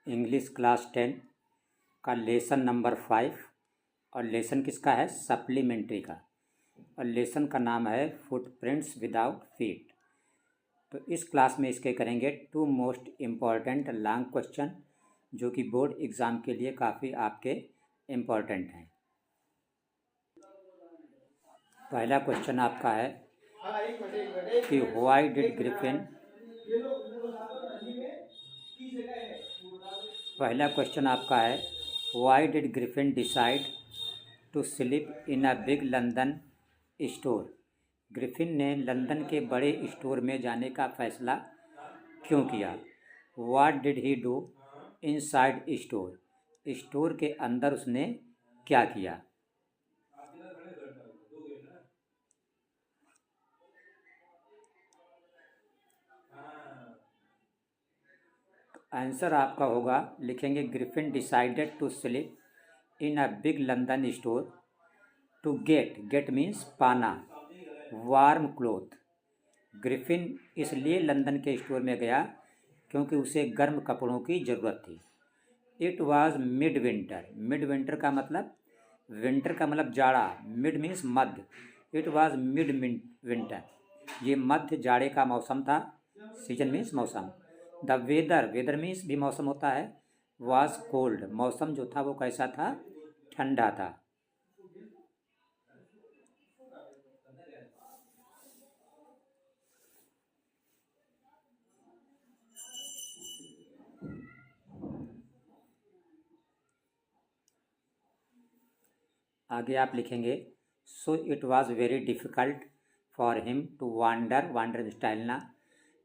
English class 10 का lesson number 5 और lesson किसका है? सप्लीमेंट्री का। और लेसन का नाम है फुटप्रिंट्स विदाउट फीट। तो इस क्लास में इसके करेंगे 2 मोस्ट इम्पॉर्टेंट लॉन्ग क्वेश्चन जो कि बोर्ड एग्ज़ाम के लिए काफ़ी आपके इम्पॉर्टेंट हैं। पहला क्वेश्चन आपका है कि व्हाई डिड ग्रिफिन पहला क्वेश्चन आपका है why did Griffin decide to sleep in a big London store. Griffin ने लंदन के बड़े स्टोर में जाने का फैसला क्यों किया? What did he do inside store. Store के अंदर उसने क्या किया? आंसर आपका होगा, लिखेंगे Griffin decided to sleep in a big London store to get means पाना वार्म क्लोथ। ग्रिफिन इसलिए लंदन के स्टोर में गया क्योंकि उसे गर्म कपड़ों की ज़रूरत थी। इट वाज मिड विंटर का मतलब विंटर का मतलब जाड़ा, mid means Madhya. It was mid winter, ये मध्य जाड़े का मौसम था। सीजन मीन्स मौसम। द वेदर मीन्स भी मौसम होता है। वाज कोल्ड, मौसम जो था वो कैसा था? ठंडा था। आगे आप लिखेंगे so it was very difficult for him to wander means टहलना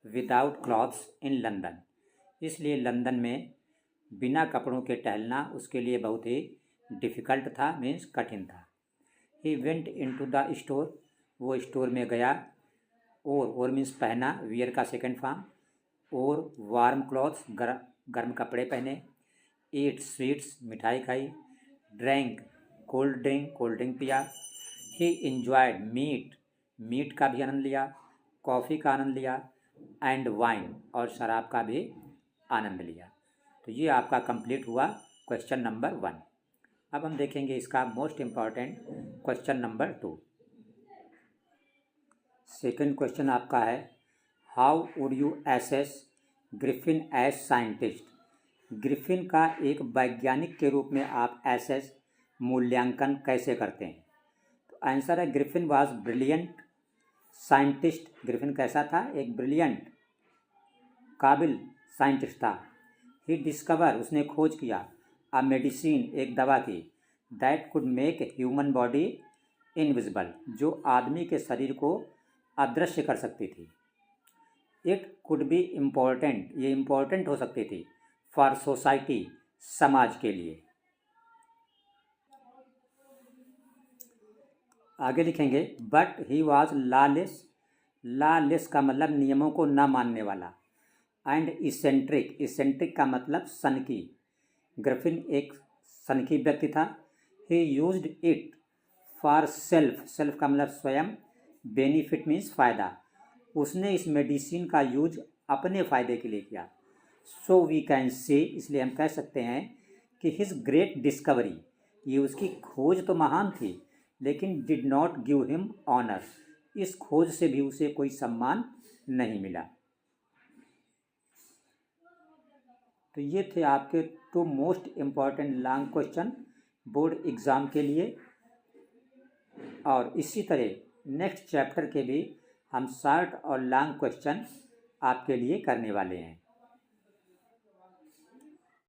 विदाउट क्लॉथ्स इन लंदन। इसलिए लंदन में बिना कपड़ों के टहलना उसके लिए बहुत ही डिफ़िकल्ट था, मीन्स कठिन था। He went into the store, वो स्टोर में गया। और मीन्स पहना, वियर का सेकेंड फॉर्म। और वार्म क्लॉथ्स, गर्म कपड़े पहने। ईट स्वीट्स, मिठाई खाई। ड्रैंक कोल्ड ड्रिंक पिया। ही इंजॉयड मीट का भी आनंद लिया, कॉफ़ी का आनंद लिया। एंड वाइन, और शराब का भी आनंद लिया। तो ये आपका कंप्लीट हुआ क्वेश्चन नंबर 1। अब हम देखेंगे इसका most important question number 2। Second question आपका है how would you assess Griffin as scientist. Griffin का एक वैज्ञानिक के रूप में आप एसेस मूल्यांकन कैसे करते हैं? तो आंसर है Griffin was brilliant scientist. Griffin कैसा था? एक ब्रिलियंट काबिल साइंटिस्ट था। ही डिस्कवर, उसने खोज किया। अ मेडिसिन, एक दवा की। That could make human body invisible, जो आदमी के शरीर को अदृश्य कर सकती थी। इट कुड बी इम्पोर्टेंट, ये इम्पोर्टेंट हो सकती थी। फॉर सोसाइटी, समाज के लिए। आगे लिखेंगे बट ही वॉज लॉलेस का मतलब नियमों को न मानने वाला। एंड इसेंट्रिक का मतलब सनकी। ग्रिफिन एक सनकी व्यक्ति था। ही यूज्ड इट फॉर सेल्फ का मतलब स्वयं। बेनिफिट मीन्स फ़ायदा। उसने इस मेडिसिन का यूज अपने फ़ायदे के लिए किया। सो वी कैन से, इसलिए हम कह सकते हैं कि हिज ग्रेट डिस्कवरी, ये उसकी खोज तो महान थी लेकिन did not give him honour, इस खोज से भी उसे कोई सम्मान नहीं मिला। तो ये थे आपके 2 most important long question board exam के लिए। और इसी तरह नेक्स्ट चैप्टर के भी हम शॉर्ट और लॉन्ग क्वेश्चन आपके लिए करने वाले हैं।